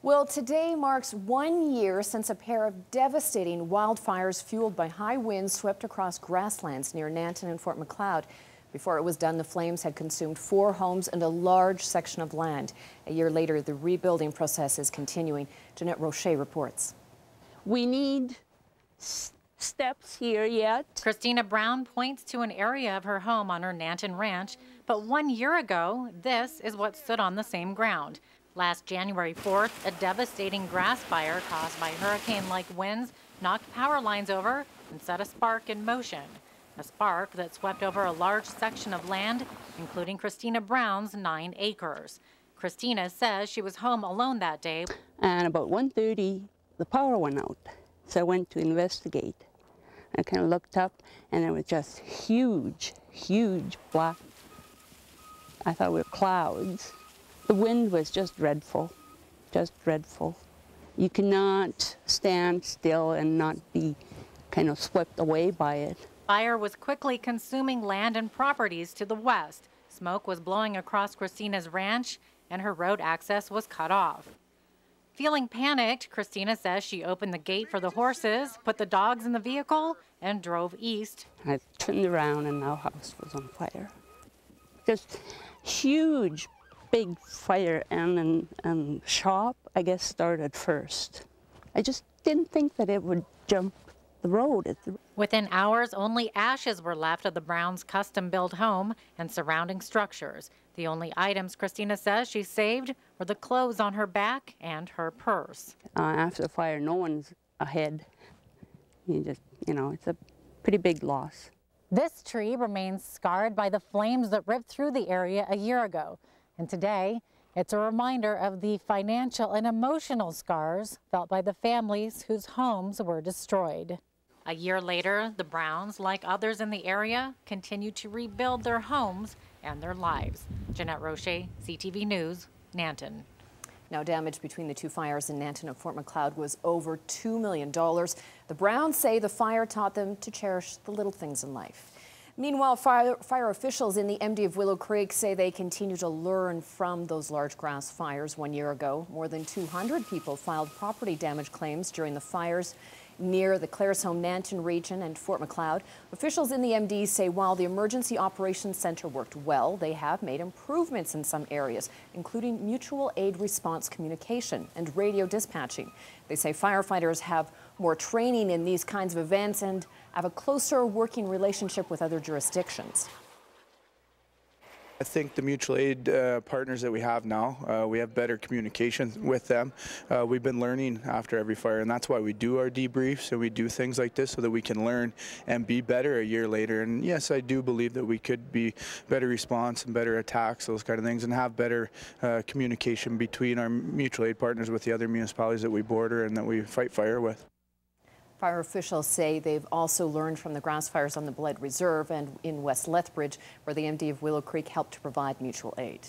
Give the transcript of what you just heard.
Well, today marks 1 year since a pair of devastating wildfires fueled by high winds swept across grasslands near Nanton and Fort Macleod. Before it was done, the flames had consumed 4 homes and a large section of land. A year later, the rebuilding process is continuing. Jan.04 reports. We need steps here yet. Christina Brown points to an area of her home on her Nanton ranch, but 1 year ago, this is what stood on the same ground. Last January 4th, a devastating grass fire caused by hurricane-like winds knocked power lines over and set a spark in motion. A spark that swept over a large section of land, including Christina Brown's 9 acres. Christina says she was home alone that day. And about 1:30, the power went out. So I went to investigate. I kind of looked up, and it was just huge, huge black. I thought it were clouds. The wind was just dreadful, just dreadful. You cannot stand still and not be kind of swept away by it. Fire was quickly consuming land and properties to the west. Smoke was blowing across Christina's ranch, and her road access was cut off. Feeling panicked, Christina says she opened the gate for the horses, put the dogs in the vehicle, and drove east. I turned around, and our house was on fire. Just huge, big fire, and shop, I guess, started first. I just didn't think that it would jump the road. Within hours, only ashes were left of the Browns' custom-built home and surrounding structures. The only items Christina says she saved were the clothes on her back and her purse. After the fire, no one's ahead. It's a pretty big loss. This tree remains scarred by the flames that ripped through the area a year ago. And today, it's a reminder of the financial and emotional scars felt by the families whose homes were destroyed. A year later, the Browns, like others in the area, continue to rebuild their homes and their lives. Jan.04, CTV News, Nanton. Now, damage between the 2 fires in Nanton and Fort Macleod was over $2 million. The Browns say the fire taught them to cherish the little things in life. Meanwhile, fire officials in the MD of Willow Creek say they continue to learn from those large grass fires 1 year ago. More than 200 people filed property damage claims during the fires near the Claresholm Nanton region and Fort Macleod. Officials in the MD say while the Emergency Operations Center worked well, they have made improvements in some areas, including mutual aid response communication and radio dispatching. They say firefighters have more training in these kinds of events and have a closer working relationship with other jurisdictions. I think the mutual aid partners that we have now, we have better communication with them. We've been learning after every fire, and that's why we do our debriefs and we do things like this so that we can learn and be better a year later. And yes, I do believe that we could be better response and better attacks, those kind of things, and have better communication between our mutual aid partners with the other municipalities that we border and that we fight fire with. Fire officials say they've also learned from the grass fires on the Blood Reserve and in West Lethbridge, where the MD of Willow Creek helped to provide mutual aid.